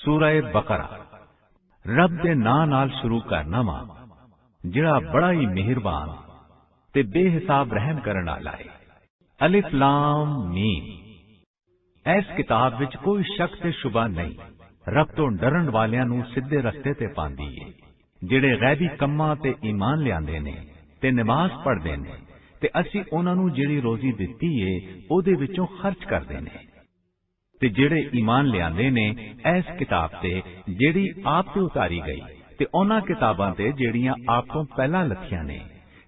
सूरह बकरा रब दे नां नाल शुरू करना वा जिहड़ा बड़ा ही मेहरबान ते बेहिसाब रहम करन वाला है। अलिफ लाम मीम। इस किताब विच कोई शक ते शुबा नहीं, रब तो डरन वालियां नूं सिद्धे रस्ते ते पांदी है, जिहड़े गैबी कम्मां ते ईमान लियांदे ने ते नमाज पढ़दे ने ते असीं उन्हां नूं जिहड़ी रोजी दित्ती है ओहदे विचों खर्च करदे ने। ते जेड़े ईमान लियाने ने इस किताब ते जेड़ी आप ते उतारी गई ते उन्हां किताबां ते जेड़ियां आप तो पहला लथियां ने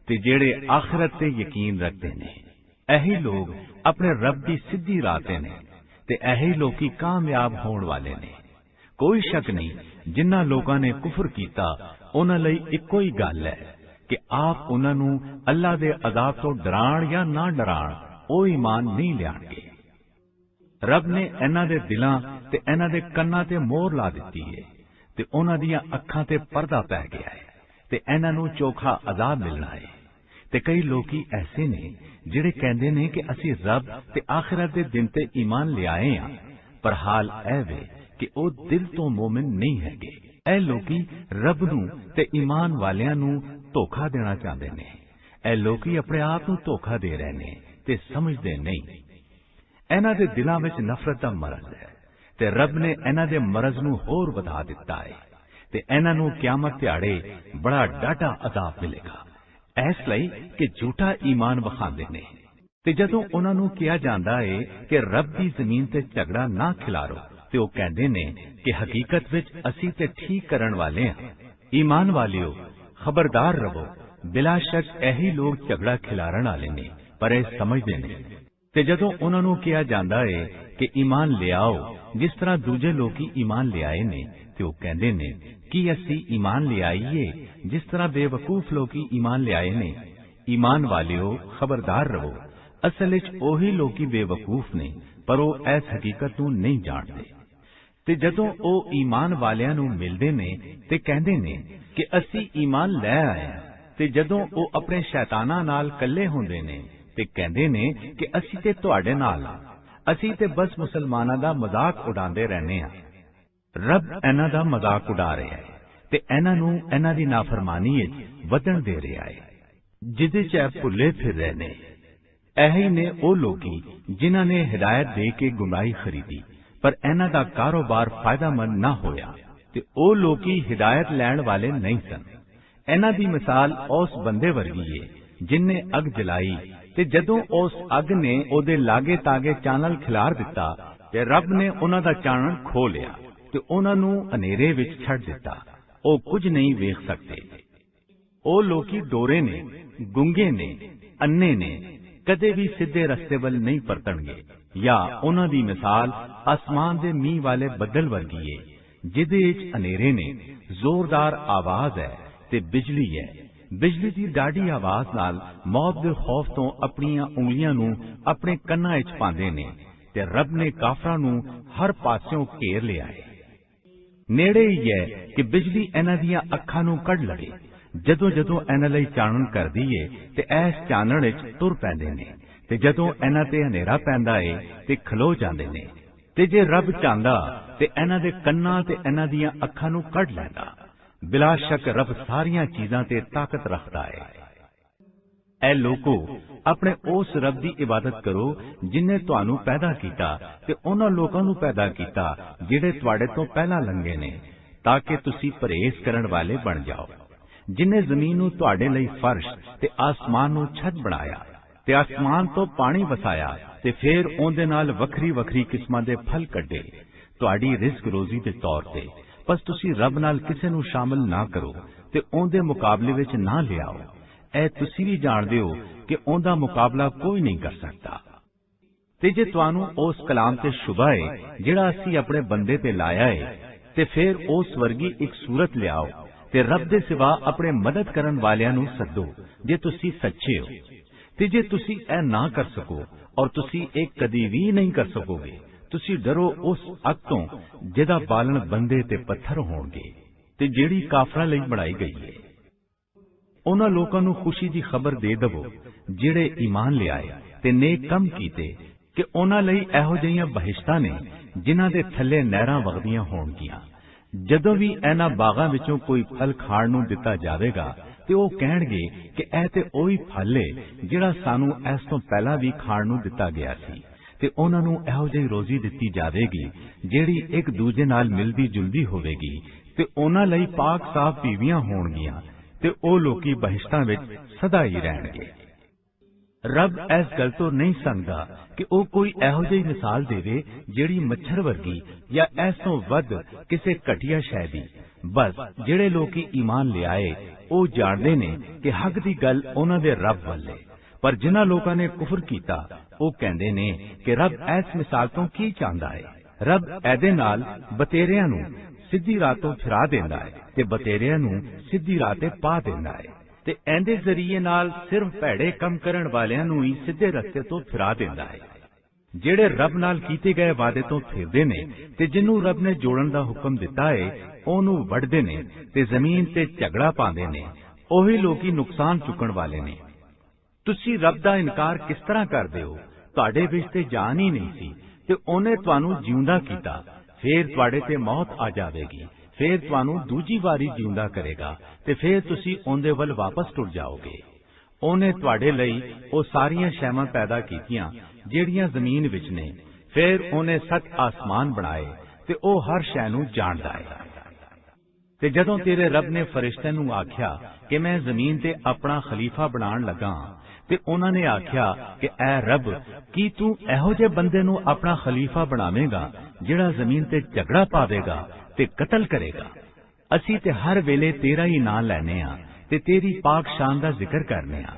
ते जेड़े आखिरत ते यकीन रखते ने, ऐही लोग अपने रब दी सीधी राह ते ने ते ऐही लोकी कामयाब होण वाले ने। कोई शक नहीं जिन्हां लोकां ने कुफर कीता उन्हां लई इक्को ही गल है कि आप उन्हां नूं अल्लाह दे अज़ाब तो डराण या ना डराण ओ ईमान नहीं लियाणगे। रब ने इन्हां दे दिलां ते इन्हां दे कन्नां ते मोहर ला दित्ती है ते उन्हां दियां अखां ते पर्दा पै गया है ते इन्हां नूं चोखा अज़ाब मिलना है। ते कई लोकी ऐसे ने जिहड़े कहंदे ने कि असीं रब ते आखिरत दे दिन ते ईमान लियाए हां, पर हाल ऐ वे कि ओ दिल तो मोमिन नहीं हैगे। ऐ लोकी रब नूं ते ईमान वालियां नूं धोखा देना चाहते ने। ऐ लोकी अपने आप नूं धोखा दे रहे ने ते समझदे नहीं। इन्हां दे दिलां विच नफरत दा मरज है ते रब ने इन्हां दे मरज नूं होर वधा दिता है ते इन्हां नूं क़यामत दिहाड़े बड़ा डाढा अज़ाब मिलेगा, इस लई कि झूठा ईमान वखांदे ने। ते जदों उन्हां नूं कहा जांदा है कि रब दी ज़मीन ते झगड़ा ना खिलारो ते ओ कहंदे ने कि हकीकत विच असीं ते ठीक करन वाले हां। ईमान वालियो खबरदार रहो, बिला शक ऐही लोग झगड़ा खिलारन वाले ने पर इह समझदे नहीं। ते जदों उन्हां नूं कहा जांदा है कि ईमान ले आओ जिस तरह दूजे लोकी ईमान ले आए ने ते ओ कहंदे ने कि असीं ईमान ले आईए जिस तरह बेवकूफ लोकी ईमान ले आए ने। ईमान वालियो खबरदार रहो, असल विच ओही लोकी बेवकूफ ने पर ओ इस हकीकत नूं नहीं जाणदे। ते जदों ओ ईमान वालियां नूं मिलदे ने ते कहंदे ने कि असीं ईमान लै आए हां, ते जदों ओ अपने शैतानां नाल कल्ले हुंदे ने ते कहंदे ने कि असीं ते तुहाडे नाल हां, असीं ते बस मुसलमानां दा मजाक उडांदे रहने हां। रब इन्हां दा मजाक उड़ा रहा है ते इन्हां नूं इन्हां दी नाफरमानी विच वधण दे रहा है, जिहदे च भुल्ले फिर रहे ने। ऐही ने ओ लोकी जिन्हां ने हिदायत दे के गुमराही खरीदी पर इन्हां दा कारोबार फायदामंद ना होया ते ओ लोकी हिदायत लैण वाले नहीं सन। इन्हां दी मिसाल उस बंदे वर्गी है जिन्ने अग जलाई ते जदों उस अग ने ओदे लागे तागे चानल खिलार दिता ते रब ने उन्हां दा चानण खो लिया ते उन्हां नूं हनेरे विच छड्ड दिता, ओ कुछ नहीं वेख सकते। ओ लोकी डोरे ने, गुंगे ने, अन्ने ने, कदे भी सीधे रस्ते वल नहीं परतणगे। या उन्हां दी मिसाल आसमान दे मींह वाले बदल वर्गी है जिहदे विच हनेरे ने, जोरदार आवाज है ते बिजली है। बिजली दी डाढ़ी आवाज नाल मौत दे खौफ तो अपनियां उंगलियां नूं अपने कन्नां विच पांदे ने ते रब ने काफरां नूं हर पास्यों घेर लिया है। नेड़े ही है कि बिजली इन्हां दियां अखां नूं कढ लवे, जदों जदों इन्हां लई चानण करदी है ते इस चानण विच तुर पैंदे ने ते जदों इन्हां ते हनेरा पैंदा है ते खलो जांदे ने। ते जे रब चांदा ते इन्हां दे कन्नां ते इन्हां दियां अखां नूं कढ लैंदा। बिला शक रब सारियां चीजां ते ताकत रखता है। ऐ लोको अपने उस रब दी इबादत करो जिन्ने तुहानू पैदा कीता ते उन्हां लोकां नूं पैदा कीता जिहड़े तुहाडे तो पहला लंघे ने, ताकि तुसी परहेज करन वाले बन जाओ। जिन्ने जमीन नूं तुहाडे लई फर्श ते आसमान नूं छत बनाया ते आसमान तो पानी वसाया ते फिर उहदे नाल वखरी वखरी किस्मां दे फल कढे तुहाडी रिज़्क रोजी दे तौर ते। बस तुसी रब नाल किसे नूं शामिल ना करो ते उहदे मुकाबले विच ना लियाओ। ऐ तुसी भी जाणदे हो कि उहदा मुकाबला कोई नहीं कर सकता। ते जे तुहानू उस कलाम ते शुबा है जिहड़ा असीं अपने बंदे ते लाया है ते फिर उस वर्गी एक सूरत लियाओ ते रब दे सिवा अपने मदद करन वालियां नूं सद्दो जे तुसी सच्चे हो। ते जे तुसी ऐ ना कर सको और तुसी एक कदी भी नहीं कर सकोगे, तुसी डरो उस अग तो जिहदा बालन बंदे ते पत्थर होणगे ते जिहड़ी काफरां लई बनाई गई है। उन्हां लोकां नूं खुशी दी खबर दे दवो जिहड़े ईमान ले आए ते नेक कम कीते कि उन्हां लई इहो जिहियां बहिश्तां ने ਜਿਨ੍ਹਾਂ ਦੇ ਥੱਲੇ ਨਹਿਰਾਂ ਵਗਦੀਆਂ ਹੋਣਗੀਆਂ। ਜਦੋਂ ਵੀ ਇਹਨਾਂ ਬਾਗਾਂ ਵਿੱਚੋਂ ਕੋਈ ਫਲ ਖਾਣ ਨੂੰ ਦਿੱਤਾ ਜਾਵੇਗਾ ਤੇ ਉਹ ਕਹਿਣਗੇ ਕਿ ਇਹ ਤੇ ਉਹੀ ਫਲ ਏ ਜਿਹੜਾ ਸਾਨੂੰ ਇਸ ਤੋਂ ਪਹਿਲਾਂ ਵੀ ਖਾਣ ਨੂੰ ਦਿੱਤਾ ਗਿਆ ਸੀ। ਤੇ ਉਹਨਾਂ ਨੂੰ ਇਹੋ ਜਿਹੀ ਰੋਜ਼ੀ ਦਿੱਤੀ ਜਾਵੇਗੀ ਜਿਹੜੀ ਇੱਕ ਦੂਜੇ ਨਾਲ ਮਿਲਦੀ ਜੁਲਦੀ ਹੋਵੇਗੀ ਤੇ ਉਹਨਾਂ ਲਈ ਪਾਕ ਸਾਫ਼ ਬੀਵੀਆਂ ਹੋਣਗੀਆਂ ਤੇ ਉਹ ਲੋਕੀ ਬਹਿਸ਼ਤਾਂ ਵਿੱਚ ਸਦਾ ਹੀ ਰਹਿਣਗੇ। ਰੱਬ ਇਸ ਗੱਲ ਤੋਂ ਨਹੀਂ ਸੰਗਦਾ ਕਿ ਉਹ ਕੋਈ ਇਹੋ ਜਿਹੀ ਮਿਸਾਲ ਦੇਵੇ ਜਿਹੜੀ ਮੱਛਰ ਵਰਗੀ ਜਾਂ ਇਸ ਤੋਂ ਵੱਧ ਕਿਸੇ ਘਟੀਆ ਸ਼ੈ ਦੀ। ਬਸ ਜਿਹੜੇ ਲੋਕੀ ਈਮਾਨ ਲਿਆਏ ਉਹ ਜਾਣਦੇ ਨੇ ਕਿ ਹੱਕ ਦੀ ਗੱਲ ਉਹਨਾਂ ਦੇ ਰੱਬ ਵੱਲੇ। ਪਰ ਜਿਨ੍ਹਾਂ ਲੋਕਾਂ ਨੇ ਕੁਫਰ ਕੀਤਾ ਉਹ ਕਹਿੰਦੇ ਨੇ ਕਿ ਰੱਬ ਇਸ ਮਿਸਾਲ ਤੋਂ ਕੀ ਚਾਹੁੰਦਾ ਹੈ। ਰੱਬ ਇਹਦੇ ਨਾਲ ਬਤੇਰਿਆਂ ਨੂੰ ਸਿੱਧੀ ਰਾਹ ਤੋਂ ਫਿਰਾ ਦਿੰਦਾ ਹੈ ਤੇ ਬਤੇਰਿਆਂ ਨੂੰ ਸਿੱਧੀ ਰਾਹ ਤੇ ਪਾ ਦਿੰਦਾ ਹੈ ਤੇ ਇਹਦੇ ਜ਼ਰੀਏ ਨਾਲ ਸਿਰਫ ਭੈੜੇ ਕੰਮ ਕਰਨ ਵਾਲਿਆਂ ਨੂੰ ਹੀ ਸਿੱਧੇ ਰਸਤੇ ਤੋਂ ਫਿਰਾ ਦਿੰਦਾ ਹੈ। ਜਿਹੜੇ ਰੱਬ ਨਾਲ ਕੀਤੇ ਗਏ ਵਾਅਦੇ ਤੋਂ ਫਿਰਦੇ ਨੇ ਤੇ ਜਿਹਨੂੰ ਰੱਬ ਨੇ ਜੋੜਨ ਦਾ ਹੁਕਮ ਦਿੱਤਾ ਹੈ ਉਹਨੂੰ ਵੱਢਦੇ ਨੇ ਤੇ ਜ਼ਮੀਨ ਤੇ ਝਗੜਾ ਪਾਉਂਦੇ ਨੇ, ਉਹੀ ਲੋਕੀ ਨੁਕਸਾਨ ਚੁੱਕਣ ਵਾਲੇ ਨੇ। ਤੁਸੀਂ ਰੱਬ ਦਾ ਇਨਕਾਰ ਕਿਸ ਤਰ੍ਹਾਂ ਕਰਦੇ ਹੋ? ਤੁਹਾਡੇ ਵਿੱਚ ਤੇ ਜਾਨ ਹੀ ਨਹੀਂ ਸੀ ਤੇ ਉਹਨੇ ਤੁਹਾਨੂੰ ਜਿਉਂਦਾ ਕੀਤਾ, ਫੇਰ ਤੁਹਾਡੇ ਤੇ ਮੌਤ ਆ ਜਾਵੇਗੀ, ਫੇਰ ਤੁਹਾਨੂੰ ਦੂਜੀ ਵਾਰੀ ਜਿਉਂਦਾ ਕਰੇਗਾ ਤੇ ਫੇਰ ਤੁਸੀਂ ਉਹਦੇ ਵੱਲ ਵਾਪਸ ਟੁਰ ਜਾਓਗੇ। ਉਹਨੇ ਤੁਹਾਡੇ ਲਈ ਉਹ ਸਾਰੀਆਂ ਸ਼ੈਵਾਂ ਪੈਦਾ ਕੀਤੀਆਂ ਜਿਹੜੀਆਂ ਜ਼ਮੀਨ ਵਿੱਚ ਨੇ, ਫੇਰ ਉਹਨੇ 7 ਆਸਮਾਨ ਬਣਾਏ ਤੇ ਉਹ ਹਰ ਸ਼ੈ ਨੂੰ ਜਾਣਦਾ ਹੈ। ਤੇ ਜਦੋਂ ਤੇਰੇ ਰੱਬ ਨੇ ਫਰਿਸ਼ਤਿਆਂ ਨੂੰ ਆਖਿਆ ਕਿ ਮੈਂ ਜ਼ਮੀਨ ਤੇ ਆਪਣਾ ਖਲੀਫਾ ਬਣਾਉਣ ਲੱਗਾ ਤੇ ਉਹਨਾਂ ਨੇ ਆਖਿਆ ਕਿ ਐ ਰੱਬ, ਕੀ ਤੂੰ ਇਹੋ ਜਿਹੇ ਬੰਦੇ ਨੂੰ ਆਪਣਾ ਖਲੀਫਾ ਬਣਾਵੇਂਗਾ ਜਿਹੜਾ ਜ਼ਮੀਨ ਤੇ ਝਗੜਾ ਪਾਵੇਗਾ ਤੇ ਕਤਲ ਕਰੇਗਾ? ਅਸੀਂ ਤੇ ਹਰ ਵੇਲੇ ਤੇਰਾ ਹੀ ਨਾਂ ਲੈਨੇ ਆ ਤੇ ਤੇਰੀ ਪਾਕ ਸ਼ਾਨ ਦਾ ਜ਼ਿਕਰ ਕਰਨੇ ਆ।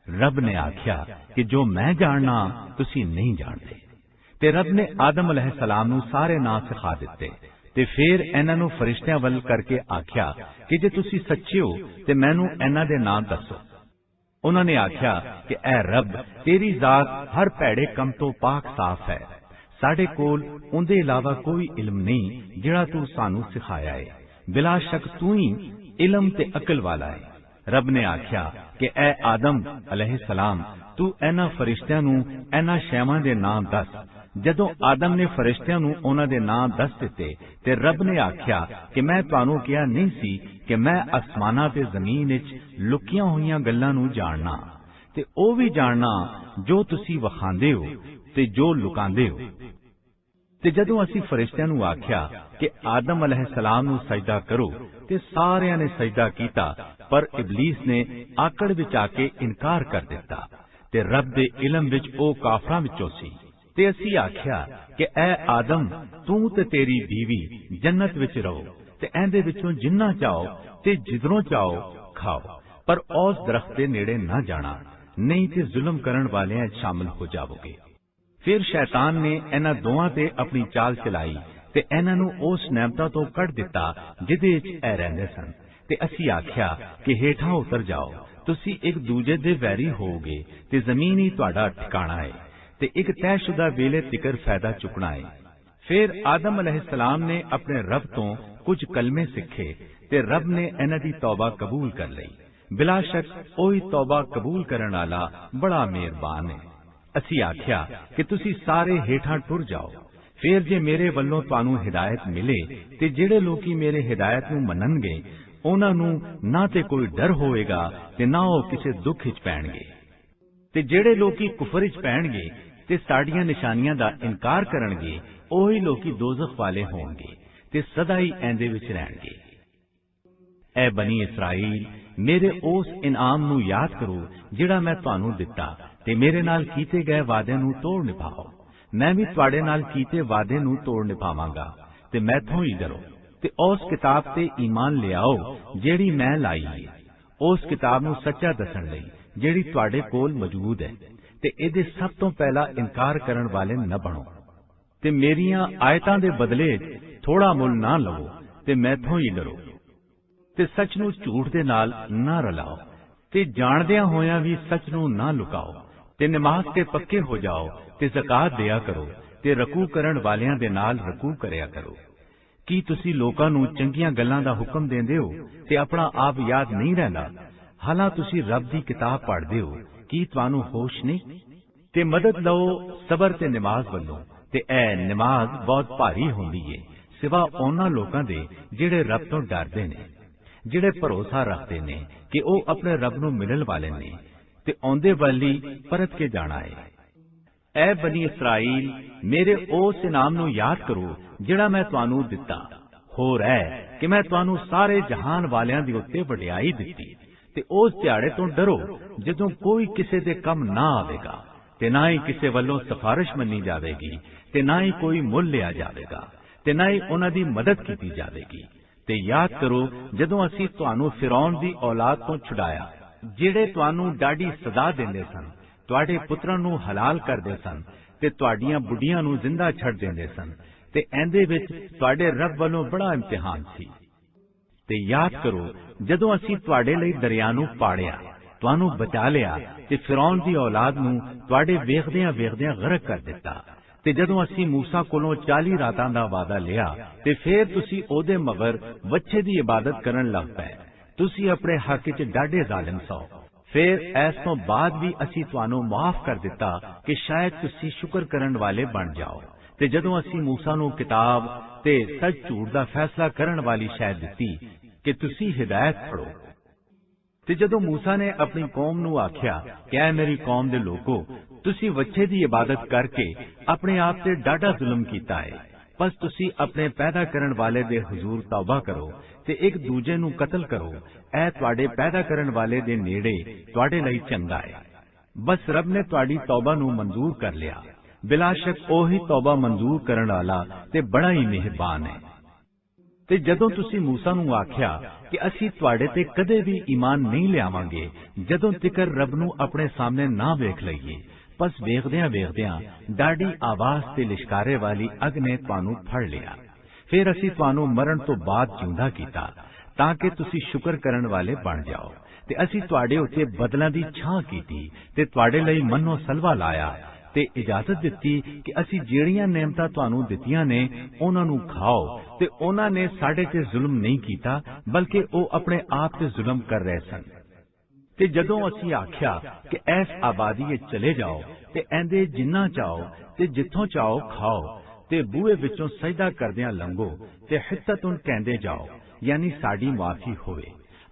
ਰੱਬ ਨੇ ਆਖਿਆ ਕਿ ਜੋ ਮੈਂ ਜਾਣਨਾ ਤੁਸੀਂ ਨਹੀਂ ਜਾਣਦੇ। ਤੇ ਰੱਬ ਨੇ ਆਦਮ ਅਲੈਹਿਸਸਲਾਮ ਨੂੰ ਸਾਰੇ ਨਾਂ ਸਿਖਾ ਦਿੱਤੇ ਤੇ ਫਿਰ ਇਹਨਾਂ ਨੂੰ ਫਰਿਸ਼ਤਿਆਂ ਵੱਲ ਕਰਕੇ ਆਖਿਆ ਕਿ ਜੇ ਤੁਸੀਂ ਸੱਚੇ ਹੋ ਤੇ ਮੈਨੂੰ ਇਹਨਾਂ ਦੇ ਨਾਂ ਦੱਸੋ। ਉਹਨਾਂ ਨੇ ਆਖਿਆ ਕਿ ਐ ਰੱਬ, ਤੇਰੀ ਜ਼ਾਤ ਹਰ ਭੈੜੇ ਕੰਮ ਤੋਂ ਪਾਕ ਸਾਫ਼ ਹੈ। ਸਾਡੇ ਕੋਲ ਉਹਦੇ ਇਲਾਵਾ ਕੋਈ ਇਲਮ ਨਹੀਂ ਜਿਹੜਾ ਤੂੰ ਸਾਨੂੰ ਸਿਖਾਇਆ ਹੈ। ਬਿਲਾ ਸ਼ੱਕ ਤੂੰ ਹੀ ਇਲਮ ਤੇ ਅਕਲ ਵਾਲਾ ਹੈ। ਰੱਬ ਨੇ ਆਖਿਆ ਕਿ ਐ ਆਦਮ ਅਲੈਹਿਸਸਲਾਮ, ਤੂੰ ਇਹਨਾਂ ਫਰਿਸ਼ਤਿਆਂ ਨੂੰ ਇਹਨਾਂ ਸ਼ੈਵਾਂ ਦੇ ਨਾਮ ਦੱਸ। ਜਦੋਂ ਆਦਮ ਨੇ ਫਰਿਸ਼ਤਿਆਂ ਨੂੰ ਉਹਨਾਂ ਦੇ ਨਾਂ ਦੱਸ ਦਿੱਤੇ ਤੇ ਰੱਬ ਨੇ ਆਖਿਆ ਕਿ ਮੈਂ ਤੁਹਾਨੂੰ ਕਿਹਾ ਨਹੀਂ ਸੀ ਕਿ ਮੈਂ ਅਸਮਾਨਾਂ ਤੇ ਜ਼ਮੀਨ ਵਿੱਚ ਲੁਕੀਆਂ ਹੋਈਆਂ ਗੱਲਾਂ ਨੂੰ ਜਾਣਨਾ ਤੇ ਉਹ ਵੀ ਜਾਣਨਾ ਜੋ ਤੁਸੀਂ ਵਿਖਾਉਂਦੇ ਹੋ ਤੇ ਜੋ ਲੁਕਾਉਂਦੇ ਹੋ। ਤੇ ਜਦੋਂ ਅਸੀਂ ਫਰਿਸ਼ਤਿਆਂ ਨੂੰ ਆਖਿਆ ਕਿ ਆਦਮ ਅਲੈਹਿਸਸਲਾਮ ਨੂੰ ਸਜਦਾ ਕਰੋ ਤੇ ਸਾਰਿਆਂ ਨੇ ਸਜਦਾ ਕੀਤਾ, ਪਰ ਇਬਲੀਸ ਨੇ ਆਕੜ ਵਿੱਚ ਆ ਕੇ ਇਨਕਾਰ ਕਰ ਦਿੱਤਾ ਤੇ ਰੱਬ ਦੇ ਇਲਮ ਵਿੱਚ ਉਹ ਕਾਫਰਾਂ ਵਿੱਚੋਂ ਸੀ। ਤੇ ਅਸੀਂ ਆਖਿਆ ਕਿ ਐ ਆਦਮ, ਤੂੰ ਤੇ ਤੇਰੀ ਬੀਵੀ ਜੰਨਤ ਵਿੱਚ ਰਹੋ ਤੇ ਇਹਦੇ ਵਿੱਚੋਂ ਜਿੰਨਾ ਚਾਹੋ ਤੇ ਜਿੱਧਰੋਂ ਚਾਹੋ ਖਾਓ, ਪਰ ਉਸ ਦਰਖਤ ਦੇ ਨੇੜੇ ਨਾ ਜਾਣਾ, ਨਹੀਂ ਤੇ ਜ਼ੁਲਮ ਕਰਨ ਵਾਲਿਆਂ ਵਿੱਚ ਸ਼ਾਮਲ ਹੋ ਜਾਵੋਗੇ। ਫਿਰ ਸ਼ੈਤਾਨ ਨੇ ਇਹਨਾਂ ਦੋਵਾਂ ਤੇ ਆਪਣੀ ਚਾਲ ਚਲਾਈ ਤੇ ਇਹਨਾਂ ਨੂੰ ਉਸ ਨਿਆਮਤਾਂ ਤੋਂ ਕੱਢ ਦਿੱਤਾ ਜਿਹਦੇ ਵਿੱਚ ਇਹ ਰਹਿੰਦੇ ਸਨ। ਤੇ ਅਸੀਂ ਆਖਿਆ ਕਿ ਹੇਠਾਂ ਉਤਰ ਜਾਓ, ਤੁਸੀਂ ਇੱਕ ਦੂਜੇ ਦੇ ਵੈਰੀ ਹੋਵੋਗੇ ਤੇ ਜ਼ਮੀਨ ਹੀ ਤੁਹਾਡਾ ਠਿਕਾਣਾ ਹੈ ਤੇ ਇੱਕ ਤੈਅਸ਼ੁਦਾ ਵੇਲੇ ਤਿਕਰ ਫਾਇਦਾ ਚੁੱਕਣਾ ਹੈ। ਫਿਰ ਆਦਮ ਅਲੈਹਿਸਸਲਾਮ ਨੇ ਆਪਣੇ ਰੱਬ ਤੋਂ ਕੁਝ ਕਲਮੇ ਸਿੱਖੇ ਤੇ ਰੱਬ ਨੇ ਇਹਨਾਂ ਦੀ ਤੌਬਾ ਕਬੂਲ ਕਰ ਲਈ। ਬਿਲਾ ਸ਼ੱਕ ਉਹੀ ਤੌਬਾ ਕਬੂਲ ਕਰਨ ਵਾਲਾ ਬੜਾ ਮਿਹਰਬਾਨ ਹੈ। ਅਸੀਂ ਆਖਿਆ ਕਿ ਤੁਸੀਂ ਸਾਰੇ ਹੇਠਾਂ ਟੁਰ ਜਾਓ। ਫਿਰ ਜੇ ਮੇਰੇ ਵੱਲੋਂ ਤੁਹਾਨੂੰ ਹਿਦਾਇਤ ਮਿਲੇ ਤੇ ਜਿਹੜੇ ਲੋਕੀ ਮੇਰੇ ਹਿਦਾਇਤ ਨੂੰ ਮੰਨਣਗੇ ਉਹਨਾਂ ਨੂੰ ਨਾ ਤੇ ਕੋਈ ਡਰ ਹੋਵੇਗਾ ਤੇ ਨਾ ਉਹ ਕਿਸੇ ਦੁੱਖ ਵਿੱਚ ਪੈਣਗੇ। ਤੇ ਜਿਹੜੇ ਲੋਕੀ ਕੁਫਰ ਵਿੱਚ ਪੈਣਗੇ ਤੇ ਸਾਡੀਆਂ ਨਿਸ਼ਾਨੀਆਂ ਦਾ ਇਨਕਾਰ ਕਰਨਗੇ, ਉਹੀ ਲੋਕੀ ਦੋਜ਼ਖ ਵਾਲੇ ਹੋਣਗੇ ਤੇ ਸਦਾ ਹੀ ਇਹਦੇ ਵਿੱਚ ਰਹਿਣਗੇ। ਐ ਬਨੀ ਇਸਰਾਈਲ, ਮੇਰੇ ਉਸ ਇਨਾਮ ਨੂੰ ਯਾਦ ਕਰੋ ਜਿਹੜਾ ਮੈਂ ਤੁਹਾਨੂੰ ਦਿੱਤਾ ਤੇ ਮੇਰੇ ਨਾਲ ਕੀਤੇ ਗਏ ਵਾਅਦਿਆਂ ਨੂੰ ਤੋੜ ਨਿਭਾਓ। ਮੈਂ ਵੀ ਤੁਹਾਡੇ ਨਾਲ ਕੀਤੇ ਵਾਅਦੇ ਨੂੰ ਤੋੜ ਨਿਭਾਵਾਂਗਾ ਤੇ ਮੈਥੋਂ ਹੀ ਡਰੋ ਤੇ ਉਸ ਕਿਤਾਬ ਤੇ ਈਮਾਨ ਲਿਆਓ ਜਿਹੜੀ ਮੈਂ ਲਾਈ ਹੈ, ਉਸ ਕਿਤਾਬ ਨੂੰ ਸੱਚਾ ਦੱਸਣ ਲਈ ਜਿਹੜੀ ਤੁਹਾਡੇ ਕੋਲ ਮੌਜੂਦ ਹੈ ਤੇ ਇਹਦੇ ਸਭ ਤੋਂ ਪਹਿਲਾਂ ਇਨਕਾਰ ਕਰਨ ਵਾਲੇ ਨਾ ਬਣੋ ਤੇ ਮੇਰੀਆਂ ਆਇਤਾਂ ਦੇ ਬਦਲੇ ਥੋੜਾ ਮੁੱਲ ਨਾ ਲਵੋ ਤੇ ਮੈਥੋਂ ਹੀ ਡਰੋ ਤੇ ਸੱਚ ਨੂੰ ਝੂਠ ਦੇ ਨਾਲ ਨਾ ਰਲਾਓ ਤੇ ਜਾਣਦਿਆਂ ਹੋਇਆਂ ਵੀ ਸੱਚ ਨੂੰ ਨਾ ਲੁਕਾਓ ਤੇ ਨਮਾਜ਼ ਤੇ ਪੱਕੇ ਹੋ ਜਾਓ ਤੇ ਜ਼ਕਾਤ ਦਿਆ ਕਰੋ ਤੇ ਰਕੂ ਕਰਨ ਵਾਲਿਆਂ ਦੇ ਨਾਲ ਰਕੂ ਕਰਿਆ ਕਰੋ। ਕੀ ਤੁਸੀਂ ਲੋਕਾਂ ਨੂੰ ਚੰਗੀਆਂ ਗੱਲਾਂ ਦਾ ਹੁਕਮ ਦਿੰਦੇ ਹੋ ਤੇ ਆਪਣਾ ਆਪ ਯਾਦ ਨਹੀਂ ਰਹਿੰਦਾ? ਹਾਲਾਂ ਤੁਸੀਂ ਰੱਬ ਦੀ ਕਿਤਾਬ ਪੜ੍ਹਦੇ ਹੋ, ਕੀ ਤੁਹਾਨੂੰ ਹੋਸ਼ ਨਹੀਂ? ਤੇ ਮਦਦ ਲਓ ਸਬਰ ਤੇ ਨਮਾਜ਼ ਵੱਲੋਂ ਤੇ ਇਹ ਨਮਾਜ਼ ਬਹੁਤ ਭਾਰੀ ਹੁੰਦੀ ਏ ਸਿਵਾ ਉਹਨਾਂ ਲੋਕਾਂ ਦੇ ਜਿਹੜੇ ਰੱਬ ਤੋਂ ਡਰਦੇ ਨੇ, ਜਿਹੜੇ ਭਰੋਸਾ ਰੱਖਦੇ ਨੇ ਕਿ ਉਹ ਆਪਣੇ ਰੱਬ ਨੂੰ ਮਿਲਣ ਵਾਲੇ ਨੇ ਤੇ ਆਉਂਦੇ ਵਾਲੀ ਪਰਤ ਕੇ ਜਾਣਾ ਹੈ। ਐ ਬਨੀ ਇਸਰਾਈਲ, ਮੇਰੇ ਉਸ ਇਨਾਮ ਨੂੰ ਯਾਦ ਕਰੋ ਜਿਹੜਾ ਮੈਂ ਤੁਹਾਨੂੰ ਦਿੱਤਾ। ਹੋਰ ਹੈ ਕਿ ਮੈਂ ਤੁਹਾਨੂੰ ਸਾਰੇ ਜਹਾਨ ਵਾਲਿਆਂ ਦੇ ਉੱਤੇ ਵਡਿਆਈ ਦਿੱਤੀ। ਤੇ ਉਸ ਦਿਹਾੜੇ ਤੋਂ ਡਰੋ ਜਦੋਂ ਕੋਈ ਕਿਸੇ ਦੇ ਕੰਮ ਨਾ ਆਵੇਗਾ ਤੇ ਨਾ ਹੀ ਕਿਸੇ ਵੱਲੋਂ ਸਿਫਾਰਿਸ਼ ਮੰਨੀ ਜਾਵੇਗੀ ਤੇ ਨਾ ਹੀ ਕੋਈ ਮੁੱਲ ਲਿਆ ਜਾਵੇਗਾ ਤੇ ਨਾ ਹੀ ਉਹਨਾਂ ਦੀ ਮਦਦ ਕੀਤੀ ਜਾਵੇਗੀ। ਤੇ ਯਾਦ ਕਰੋ ਜਦੋਂ ਅਸੀਂ ਤੁਹਾਨੂੰ ਫਿਰੌਨ ਦੀ ਔਲਾਦ ਤੋਂ ਛੁਡਾਇਆ, ਜਿਹੜੇ ਤੁਹਾਨੂੰ ਡਾਢੀ ਸਜ਼ਾ ਦਿੰਦੇ ਸਨ, ਤੁਹਾਡੇ ਪੁੱਤਰਾਂ ਨੂੰ ਹਲਾਲ ਕਰਦੇ ਸਨ ਤੇ ਤੁਹਾਡੀਆਂ ਬੁੱਢੀਆਂ ਨੂੰ ਜ਼ਿੰਦਾ ਛੱਡ ਦਿੰਦੇ ਸਨ, ਤੇ ਇਹਦੇ ਵਿੱਚ ਤੁਹਾਡੇ ਰੱਬ ਵੱਲੋਂ ਬੜਾ ਇਮਤਿਹਾਨ ਸੀ। ਤੇ ਯਾਦ ਕਰੋ ਜਦੋਂ ਅਸੀਂ ਤੁਹਾਡੇ ਲਈ ਦਰਿਆ ਨੂੰ ਪਾੜਿਆ, ਤੁਹਾਨੂੰ ਬਚਾ ਲਿਆ ਤੇ ਫਿਰੌਨ ਦੀ ਔਲਾਦ ਨੂੰ ਤੁਹਾਡੇ ਵੇਖਦਿਆਂ ਵੇਖਦਿਆਂ ਗਰਕ ਕਰ ਦਿੱਤਾ। ਤੇ ਜਦੋਂ ਅਸੀਂ ਮੂਸਾ ਕੋਲੋਂ 40 ਰਾਤਾਂ ਦਾ ਵਾਅਦਾ ਲਿਆ ਤੇ ਫਿਰ ਤੁਸੀਂ ਉਹਦੇ ਮਗਰ ਵੱਛੇ ਦੀ ਇਬਾਦਤ ਕਰਨ ਲੱਗ ਪਏ। ਤੁਸੀਂ ਆਪਣੇ ਹੱਕ ਵਿੱਚ ਡਾਢੇ ਜ਼ਾਲਿਮ ਸੋ। ਫਿਰ ਇਸ ਤੋਂ ਬਾਅਦ ਵੀ ਅਸੀਂ ਤੁਹਾਨੂੰ ਮਾਫ ਕਰ ਦਿੱਤਾ ਕਿ ਸ਼ਾਇਦ ਤੁਸੀਂ ਸ਼ੁਕਰ ਕਰਨ ਵਾਲੇ ਬਣ ਜਾਓ। ਤੇ ਜਦੋਂ ਅਸੀਂ ਮੂਸਾ ਨੂੰ ਕਿਤਾਬ ਤੇ ਸੱਚ ਝੂਠ ਦਾ ਫੈਸਲਾ ਕਰਨ ਵਾਲੀ ਸ਼ੈ ਦਿੱਤੀ ਕਿ ਤੁਸੀਂ ਹਿਦਾਇਤ ਫੜੋ। ਤੇ ਜਦੋਂ ਮੂਸਾ ਨੇ ਆਪਣੀ ਕੌਮ ਨੂੰ ਆਖਿਆ ਕਿ ਐ ਮੇਰੀ ਕੌਮ ਦੇ ਲੋਕੋ, ਤੁਸੀਂ ਵੱਛੇ ਦੀ ਇਬਾਦਤ ਕਰਕੇ ਆਪਣੇ ਆਪ ਤੇ ਡਾਢਾ ਜ਼ੁਲਮ ਕੀਤਾ ਹੈ। ਬਸ ਤੁਸੀਂ ਆਪਣੇ ਪੈਦਾ ਕਰਨ ਵਾਲੇ ਦੇ ਹਜ਼ੂਰ ਤੌਬਾ ਕਰੋ ਤੇ ਇੱਕ ਦੂਜੇ ਨੂੰ ਕਤਲ ਕਰੋ। ਇਹ ਤੁਹਾਡੇ ਪੈਦਾ ਕਰਨ ਵਾਲੇ ਦੇ ਨੇੜੇ ਤੁਹਾਡੇ ਲਈ ਚੰਗਾ ਹੈ। ਬਸ ਰੱਬ ਨੇ ਤੁਹਾਡੀ ਤੌਬਾ ਨੂੰ ਮਨਜ਼ੂਰ ਕਰ ਲਿਆ। ਬਿਲਾ ਸ਼ੱਕ ਉਹੀ ਤੌਬਾ ਮਨਜ਼ੂਰ ਕਰਨ ਵਾਲਾ ਤੇ ਬੜਾ ਹੀ ਮਿਹਰਬਾਨ ਹੈ। ਤੇ ਜਦੋਂ ਤੁਸੀਂ ਮੂਸਾ ਨੂੰ ਆਖਿਆ ਕਿ ਅਸੀਂ ਤੁਹਾਡੇ ਤੇ ਕਦੇ ਵੀ ਈਮਾਨ ਨਹੀਂ ਲਿਆਵਾਂਗੇ ਜਦੋਂ ਤਿਕਰ ਰੱਬ ਨੂੰ ਆਪਣੇ ਸਾਹਮਣੇ ਨਾ ਵੇਖ ਲਈਏ, ਬਸ ਵੇਖਦਿਆਂ ਵੇਖਦਿਆਂ ਡਾਢੀ ਆਵਾਜ਼ ਤੇ ਲਿਸ਼ਕਾਰੇ ਵਾਲੀ ਅੱਗ ਨੇ ਤੁਹਾਨੂੰ ਫੜ ਲਿਆ। ਫਿਰ ਅਸੀਂ ਤੁਹਾਨੂੰ ਮਰਨ ਤੋਂ ਬਾਅਦ ਜਿਉਂਦਾ ਕੀਤਾ ਤਾਂ ਕਿ ਤੁਸੀਂ ਸ਼ੁਕਰ ਕਰਨ ਵਾਲੇ ਬਣ ਜਾਓ। ਤੇ ਅਸੀਂ ਤੁਹਾਡੇ ਉੱਤੇ ਬਦਲਾਂ ਦੀ ਛਾਂ ਕੀਤੀ ਤੇ ਤੁਹਾਡੇ ਲਈ ਮੰਨੋ ਸਲਵਾ ਲਾਇਆ ਤੇ ਇਜਾਜ਼ਤ ਦਿੱਤੀ ਕਿ ਅਸੀਂ ਜਿਹੜੀਆਂ ਨਿਯਮਤਾਂ ਤੁਹਾਨੂੰ ਦਿੱਤੀਆਂ ਨੇ ਉਹਨਾਂ ਨੂੰ ਖਾਓ। ਤੇ ਉਹਨਾਂ ਨੇ ਸਾਡੇ ਤੇ ਜ਼ੁਲਮ ਨਹੀਂ ਕੀਤਾ ਬਲਕਿ ਉਹ ਆਪਣੇ ਆਪ ਤੇ ਜ਼ੁਲਮ ਕਰ ਰਹੇ ਸਨ। ਤੇ ਜਦੋਂ ਅਸੀਂ ਆਖਿਆ ਕਿ ਐਸ ਆਬਾਦੀ ਵਿੱਚ ਚਲੇ ਜਾਓ ਤੇ ਇਹਦੇ ਜਿੰਨਾ ਚਾਹੋ ਤੇ ਜਿੱਥੋਂ ਚਾਹੋ ਖਾਓ ਤੇ ਬੂਹੇ ਵਿੱਚੋਂ ਸਜਦਾ ਕਰਦਿਆਂ ਲੰਘੋ ਤੇ ਹਿੱਤਤੁਨ ਕਹਿੰਦੇ ਜਾਓ, ਯਾਨੀ ਸਾਡੀ ਮਾਫੀ ਹੋਵੇ,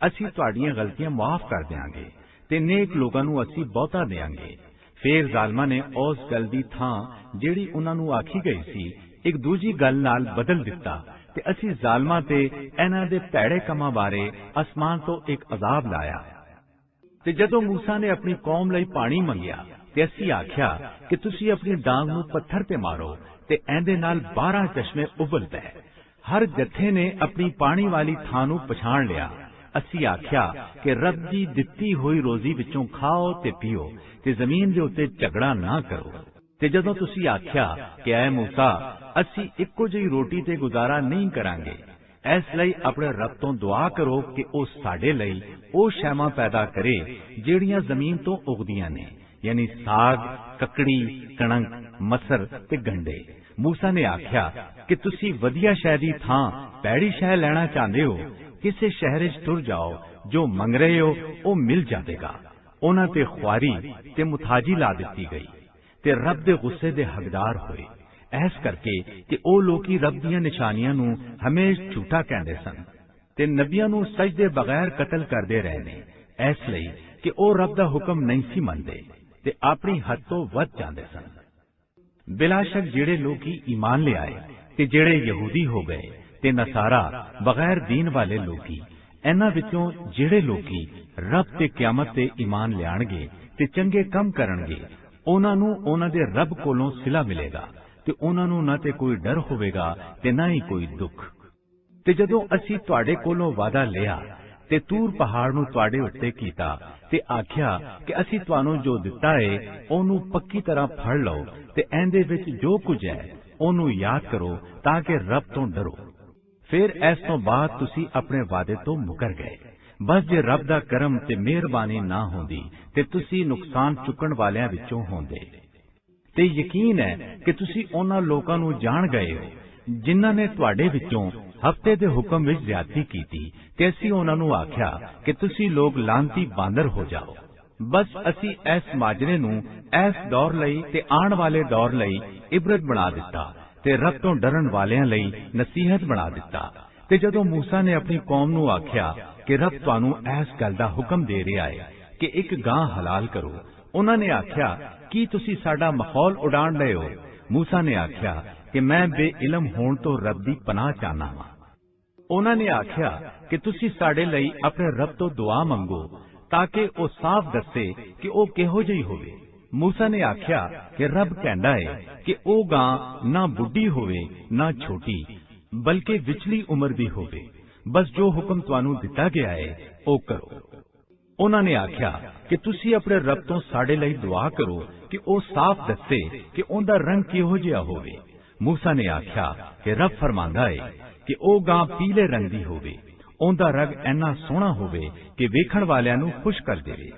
ਅਸੀਂ ਤੁਹਾਡੀਆਂ ਗਲਤੀਆਂ ਮਾਫ ਕਰ ਦਿਆਂਗੇ ਤੇ ਨੇਕ ਲੋਕਾਂ ਨੂੰ ਅਸੀਂ ਬਹੁਤਾ ਦੇਾਂਗੇ। ਫੇਰ ਜ਼ਾਲਮਾਂ ਨੇ ਉਸ ਗੱਲ ਦੀ ਥਾਂ ਜਿਹੜੀ ਉਹਨਾਂ ਨੂੰ ਆਖੀ ਗਈ ਸੀ ਇੱਕ ਦੂਜੀ ਗੱਲ ਨਾਲ ਬਦਲ ਦਿੱਤਾ ਤੇ ਅਸੀਂ ਜ਼ਾਲਮਾਂ ਤੇ ਇਹਨਾਂ ਦੇ ਭੈੜੇ ਕੰਮਾਂ ਬਾਰੇ ਅਸਮਾਨ ਤੋਂ ਇੱਕ ਅਜ਼ਾਬ ਲਾਇਆ। ਤੇ ਜਦੋਂ ਮੂਸਾ ਨੇ ਆਪਣੀ ਕੌਮ ਲਈ ਪਾਣੀ ਮੰਗਿਆ ਤੇ ਅਸੀਂ ਆਖਿਆ ਕਿ ਤੁਸੀਂ ਆਪਣੀ ਡਾਂਗ ਨੂੰ ਪੱਥਰ ਤੇ ਮਾਰੋ ਤੇ ਇਹਦੇ ਨਾਲ 12 ਚਸ਼ਮੇ ਉਬਲ ਪਏ। ਹਰ ਜੱਥੇ ਨੇ ਆਪਣੀ ਪਾਣੀ ਵਾਲੀ ਥਾਂ ਨੂੰ ਪਛਾਣ ਲਿਆ। ਅਸੀਂ ਆਖਿਆ ਕਿ ਰੱਬ ਦੀ ਦਿੱਤੀ ਹੋਈ ਰੋਜ਼ੀ ਵਿੱਚੋਂ ਖਾਓ ਤੇ ਪੀਓ ਤੇ ਜ਼ਮੀਨ ਦੇ ਉੱਤੇ ਝਗੜਾ ਨਾ ਕਰੋ। ਤੇ ਜਦੋਂ ਤੁਸੀਂ ਆਖਿਆ ਕਿ ਐ ਮੂਸਾ, ਅਸੀਂ ਇੱਕੋ ਜਿਹੀ ਰੋਟੀ ਤੇ ਗੁਜ਼ਾਰਾ ਨਹੀਂ ਕਰਾਂਗੇ, ਇਸ ਲਈ ਆਪਣੇ ਰੱਬ ਤੋਂ ਦੁਆ ਕਰੋ ਕਿ ਉਹ ਸਾਡੇ ਲਈ ਉਹ ਸ਼ੈਵਾਂ ਪੈਦਾ ਕਰੇ ਜਿਹੜੀਆਂ ਜ਼ਮੀਨ ਤੋਂ ਉਗਦੀਆਂ ਨੇ, ਯਾਨੀ ਸਾਗ, ਕੱਕੜੀ, ਕਣਕ, ਮਸਰ ਤੇ ਗੰਡੇ। ਮੂਸਾ ਨੇ ਆਖਿਆ ਕਿ ਤੁਸੀਂ ਵਧੀਆ ਸ਼ੈ ਦੀ ਥਾਂ ਪੈੜੀ ਸ਼ੈ ਲੈਣਾ ਚਾਹੁੰਦੇ ਹੋ, ਕਿਸੇ ਸ਼ਹਿਰ ਵਿੱਚ ਤੁਰ ਜਾਓ, ਜੋ ਮੰਗ ਰਹੇ ਹੋ ਉਹ ਮਿਲ ਜਾਵੇਗਾ। ਉਹਨਾਂ ਤੇ ਖੁਆਰੀ ਤੇ ਮੁਤਾਜੀ ਲਾ ਦਿੱਤੀ ਗਈ ਤੇ ਰੱਬ ਦੇ ਗੁੱਸੇ ਦੇ ਹੱਕਦਾਰ ਹੋਏ, ਇਸ ਕਰਕੇ ਕਿ ਉਹ ਲੋਕੀ ਰੱਬ ਦੀਆਂ ਨਿਸ਼ਾਨੀਆਂ ਨੂੰ ਹਮੇਸ਼ ਝੂਠਾ ਕਹਿੰਦੇ ਸਨ ਤੇ ਨਬੀਆਂ ਨੂੰ ਸਜਦੇ ਬਗੈਰ ਕਤਲ ਕਰਦੇ ਰਹੇ ਨੇ, ਇਸ ਲਈ ਕਿ ਉਹ ਰੱਬ ਦਾ ਹੁਕਮ ਨਹੀਂ ਸੀ ਮੰਨਦੇ ਤੇ ਆਪਣੀ ਹੱਦ ਤੋਂ ਵੱਧ ਜਾਂਦੇ ਸਨ। ਬਿਲਾ ਸ਼ੱਕ ਜਿਹੜੇ ਲੋਕੀ ਈਮਾਨ ਲਿਆਏ ਤੇ ਜਿਹੜੇ ਯਹੂਦੀ ਹੋ ਗਏ ਤੇ ਨਸਾਰਾ ਬਗੈਰ ਦੀਨ ਵਾਲੇ ਲੋਕੀ, ਇਹਨਾਂ ਵਿੱਚੋਂ ਜਿਹੜੇ ਲੋਕੀ ਰੱਬ ਤੇ ਕਿਆਮਤ ਤੇ ਈਮਾਨ ਲਿਆਣਗੇ ਤੇ ਚੰਗੇ ਕੰਮ ਕਰਨਗੇ, ਉਹਨਾਂ ਨੂੰ ਉਹਨਾਂ ਦੇ ਰੱਬ ਕੋਲੋਂ ਸਿਲਾ ਮਿਲੇਗਾ ਤੇ ਉਹਨਾਂ ਨੂੰ ਨਾ ਤੇ ਕੋਈ ਡਰ ਹੋਵੇਗਾ ਤੇ ਨਾ ਹੀ ਕੋਈ ਦੁੱਖ। ਤੇ ਜਦੋਂ ਅਸੀਂ ਤੁਹਾਡੇ ਕੋਲੋਂ ਵਾਅਦਾ ਲਿਆ ਤੇ ਤੂਰ ਪਹਾੜ ਨੂੰ ਤੁਹਾਡੇ ਉੱਤੇ ਕੀਤਾ ਤੇ ਆਖਿਆ ਕਿ ਅਸੀਂ ਤੁਹਾਨੂੰ ਜੋ ਦਿੱਤਾ ਹੈ ਉਹਨੂੰ ਪੱਕੀ ਤਰ੍ਹਾਂ ਫੜ ਲਓ ਤੇ ਇਹਦੇ ਵਿੱਚ ਜੋ ਕੁਝ ਹੈ ਉਹਨੂੰ ਯਾਦ ਕਰੋ ਤਾਂ ਕਿ ਰੱਬ ਤੋਂ ਡਰੋ। ਫਿਰ ਇਸ ਤੋਂ ਬਾਅਦ ਤੁਸੀਂ ਆਪਣੇ ਵਾਅਦੇ ਤੋਂ ਮੁਕਰ ਗਏ। ਬਸ ਜੇ ਰੱਬ ਦਾ ਕਰਮ ਤੇ ਮਿਹਰਬਾਨੀ ਨਾ ਹੁੰਦੀ ਤੇ ਤੁਸੀਂ ਨੁਕਸਾਨ ਚੁੱਕਣ ਵਾਲਿਆਂ ਵਿੱਚੋਂ ਹੁੰਦੇ। ਤੇ ਯਕੀਨ ਹੈ ਕਿ ਤੁਸੀਂ ਉਹਨਾਂ ਲੋਕਾਂ ਨੂੰ ਜਾਣ ਗਏ ਹੋ ਜਿਨ੍ਹਾਂ ਨੇ ਤੁਹਾਡੇ ਵਿੱਚੋਂ ਹਫ਼ਤੇ ਦੇ ਹੁਕਮ ਵਿੱਚ ਜ਼ਿਆਦਤੀ ਕੀਤੀ ਤੇ ਅਸੀਂ ਉਹਨਾਂ ਨੂੰ ਆਖਿਆ ਕਿ ਤੁਸੀਂ ਲੋਕ ਲਾਂਤੀ ਬਾਂਦਰ ਹੋ ਜਾਓ। बस असी इस माजरे नूं इस दौर लई ते आण वाले दौर लई इबरत बना दिता ते रब तो डरन वालियां लई नसीहत बना दिता। ते जदों मूसा ने अपनी कौम नूं आख्या कि रब तुहानूं इस गल दा हुक्म दे रहा है कि एक गां हलाल करो, उन्हां ने आख्या की तुसी साडा मखौल उड़ाण लए हो? मूसा ने आख्या कि मैं बेइलम होण तो रब दी पनाह चाहना वां। उन्हां ने आख्या कि तुसी साडे लई अपने रब तो दुआ मंगो ताकि वो साफ दसे कि वो किहो जिही होवे। मूसा ने आख्या कि रब कहंदा है कि ओ गां ना बुढ़ी होवे ना छोटी, बल्कि विचली उम्र दी होवे। बस जो हुक्म तुहानूं दिता गया है ओ करो। उन्हां ने आख्या कि तुसी अपने रब तो साडे लई दुआ करो कि ओ साफ दसे कि उनदा रंग किहो जिहा होवे। मूसा ने आख्या कि रब फरमांदा है कि ओ गां पीले रंग दी होवे, उनदा रंग ऐना सोहना होवे कि वेखण वालियां नूं खुश कर देवे।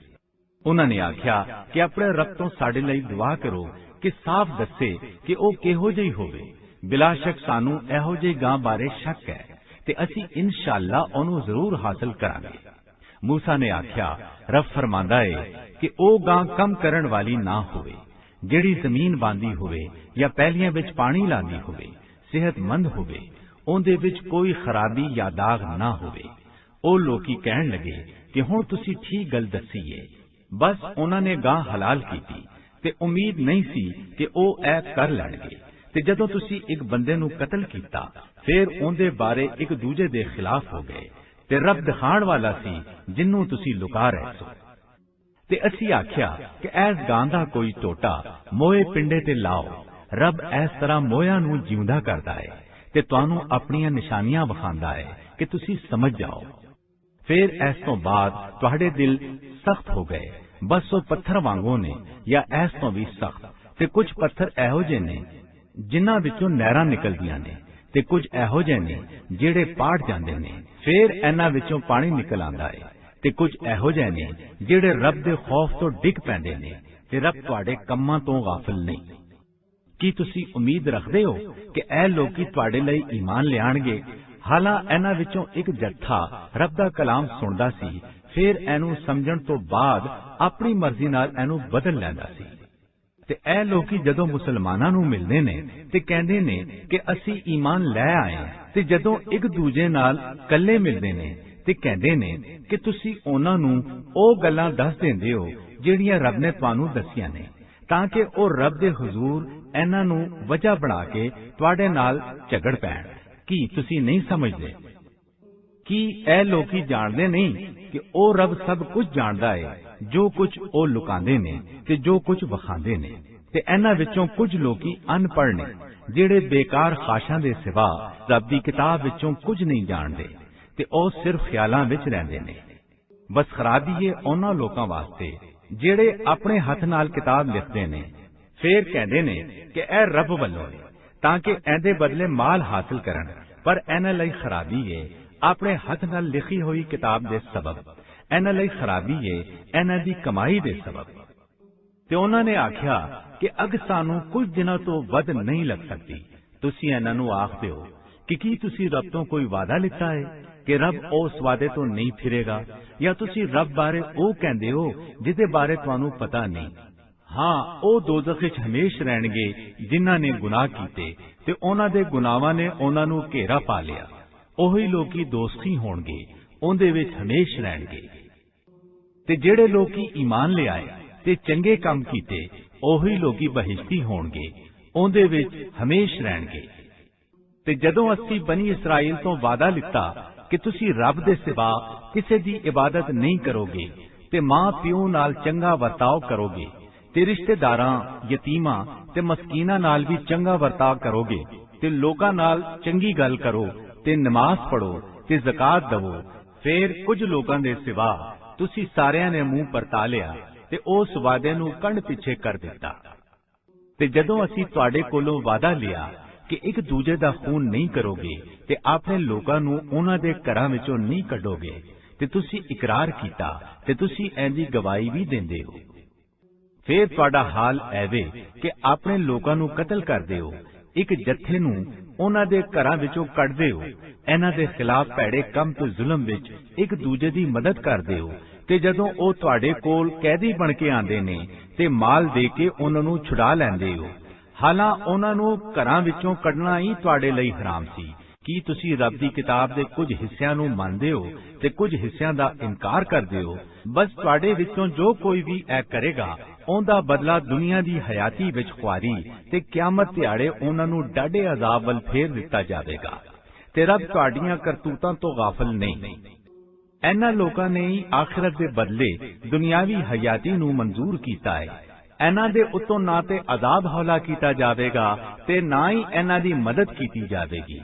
उन्हां ने आख्या कि अपने रब तो साडे लई दुआ करो कि साफ दसे कि ओ किहो जिही होवे। बिलाशक सानू इहो जिही गां बारे शक है ते असी इंशाअल्लाह ओनू जरूर हासिल करांगे। मूसा ने आख्या रब फरमांदा है कि ओ गां कम करन वाली ना होवे, जेड़ी जमीन बांदी होवे या पैलियां विच पानी लांदी होवे, सेहतमंद होवे, उनदे विच कोई खराबी या दाग ना होवे। ओ लोकी कहण लगे कि हुण तुसी ठीक गल दसी है। बस उन्हां ने गां हलाल कीती ते उम्मीद नहीं सी कि ओ ऐ कर लैणगे। ते जदों तुसी एक बंदे नूं कतल कीता फिर उनदे बारे एक दूजे दे खिलाफ हो गए ते रब दिखाण वाला सी जिन्नू तुसी लुका रहे सो। ते असी आख्या कि ऐस गां दा कोई टोटा मोए पिंडे ते लाओ। रब इस तरह मोया नूं जिउंदा करदा है ते तुहानूं अपनियां निशानियां विखांदा है कि तुसी समझ जाओ। फिर इस तो बाद तुहाडे दिल सख्त हो गए, बस वो पत्थर वांगू ने या इस तो भी सख्त। ते कुछ पत्थर इहो जिहे ने जिन्हां विचों नहरां निकलदियां ने ते कुछ इहो जिहे ने ਜਿਹੜੇ ਪਾੜ ਜਾਂਦੇ ਨੇ। फिर इन्हां विचों पानी निकल आंदा है ते कुछ इहो जिहे ने ਜਿਹੜੇ रब दे खौफ तो डिग पैंदे ने ते रब तुहाडे कम्मां तो गाफिल नहीं। की तुसी उम्मीद रखदे हो कि ऐ लोकी तुहाडे लई ईमान लियाणगे? हालां इन्हां विचों एक जत्था रब दा कलाम सुणदा सी, फिर एनू समझण तो बाद अपनी मर्जी नाल एनू बदल लैंदा सी। ते ऐ लोकी जदों मुसलमानां नूं मिलदे ने ते कहंदे ने कि असी ईमान लै आए, ते जदों एक दूजे नाल कल्ले मिलदे ने ते कहंदे ने कि तुसी उन्हां नूं ओ गल्लां दस दिंदे हो ਜਿਹੜੀਆਂ रब ने तुहानूं दसियां ने, तां कि ओ रब दे हुजूर इन्हां नूं वजह बना के तुहाडे नाल झगड़ पैण। की तुसी नहीं समझदे? की ऐ लोकी जाणदे नहीं कि ओ रब सब कुछ जानदा है, जो कुछ ओ लुकांदे ने ते जो कुछ विखांदे ने। ते इन्हां विचों कुछ लोकी अनपढ़ ने ਜਿਹੜੇ बेकार खाशां दे सिवा रब दी किताब विचों कुछ नहीं जानदे ते ओ सिर्फ ख्यालां विच रहिंदे ने। बस खराबी है उन्हां लोकां वास्ते ਜਿਹੜੇ अपने हथ नाल किताब लिखदे ने, फिर कहंदे ने कि ऐ रब वल्लों है तां कि इहदे बदले माल हासिल करन, पर इन्हां लई खराबी है अपने हथ नाल लिखी हुई किताब दे सबब, इन्हां लई खराबी है इन्हां दी कमाई दे सबब। ते उन्हां ने आख्या कि अग सानू कुछ दिनों तो वध नहीं लग सकती। तुसी इन्हां नूं आखदे हो कि की तुसी रब तो कोई वादा लिता है कि रब उस वादे तो नहीं फिरेगा, या तुसी रब बारे ओ कहंदे हो जिहदे बारे तुहानूं पता नहीं। हाँ, ओ दोज़ख विच हमेश रहणगे जिन्हां ने गुनाह कीते ते उन्हां दे गुनाहां ने उन्हां नूं घेरा पा लिया। ओही लोकी दोस्ती होणगे, उहदे विच हमेश रहणगे। ते ਜਿਹੜੇ लोकी ईमान ले आए ते चंगे काम कीते, ओही लोकी बहिश्ती होणगे, उहदे विच हमेश रहणगे। ते जदों असीं बनी इसराइल तो वादा लिता कि तुसी रब दे सिवा किसी दी इबादत नहीं करोगे ते मां प्यो नाल चंगा वर्ताव करोगे ते रिश्तेदारां, यतीमां ते मस्कीनां नाल भी चंगा वर्ताव करोगे ते लोकां नाल चंगी गल करो ते नमाज पढ़ो ते ज़कात दवो। फिर कुछ लोकां दे सिवा तुसी सारियां ने मुंह परता लिया ते उस वादे नूं कंड पिछे कर दिता। ते जदों असीं तुहाडे कोलों वादा लिया कि एक दूजे दा खून नहीं करोगे ते अपने लोकां नूं उन्हां दे घरां विचों नहीं कढोगे ते तुसी इकरार कीता ते तुसी ऐंदी गवाही भी देंदे हो। फिर तुहाडा हाल ऐवे कि अपने लोकां नूं कतल करदे हो, एक जत्थे नूं उन्हां दे घरां विचों कढदे हो, इन्हां दे खिलाफ भैड़े कम ते जुल्म विच एक दूजे दी मदद करदे हो ਤੇ ਜਦੋਂ ਉਹ ਤੁਹਾਡੇ ਕੋਲ ਕੈਦੀ ਬਣ ਕੇ ਆਉਂਦੇ ਨੇ ਤੇ ਮਾਲ ਦੇ ਕੇ ਉਹਨਾਂ ਨੂੰ ਛੁਡਾ ਲੈਂਦੇ ਹੋ, ਹਾਲਾਂ ਉਹਨਾਂ ਨੂੰ ਘਰਾਂ ਵਿੱਚੋਂ ਕੱਢਣਾ ਹੀ ਤੁਹਾਡੇ ਲਈ ਹਰਾਮ ਸੀ। ਕੀ ਤੁਸੀਂ ਰੱਬ ਦੀ ਕਿਤਾਬ ਦੇ ਕੁਝ ਹਿੱਸਿਆਂ ਨੂੰ ਮੰਨਦੇ ਹੋ ਤੇ ਕੁਝ ਹਿੱਸਿਆਂ ਦਾ ਇਨਕਾਰ ਕਰਦੇ ਹੋ? ਬਸ ਤੁਹਾਡੇ ਵਿੱਚੋਂ ਜੋ ਕੋਈ ਵੀ ਇਹ ਕਰੇਗਾ, ਉਹਦਾ ਬਦਲਾ ਦੁਨੀਆ ਦੀ ਹਯਾਤੀ ਵਿੱਚ ਖੁਆਰੀ ਤੇ ਕਿਆਮਤ ਦਿਹਾੜੇ ਉਹਨਾਂ ਨੂੰ ਡਾਢੇ ਅਜ਼ਾਬ ਵੱਲ ਫੇਰ ਦਿੱਤਾ ਜਾਵੇਗਾ। ਤੇ ਰੱਬ ਤੁਹਾਡੀਆਂ ਕਰਤੂਤਾਂ ਤੋਂ ਗਾਫਲ ਨਹੀਂ। ਇਹਨਾਂ ਲੋਕਾਂ ਨੇ ਹੀ ਆਖਿਰਤ ਦੇ ਬਦਲੇ ਦੁਨਿਆਵੀ ਹਯਾਤੀ ਨੂੰ ਮਨਜ਼ੂਰ ਕੀਤਾ ਹੈ। ਇਹਨਾਂ ਦੇ ਉੱਤੋਂ ਨਾ ਤੇ ਅਜ਼ਾਬ ਹੌਲਾ ਕੀਤਾ ਜਾਵੇਗਾ ਤੇ ਨਾ ਹੀ ਇਹਨਾਂ ਦੀ ਮਦਦ ਕੀਤੀ ਜਾਵੇਗੀ।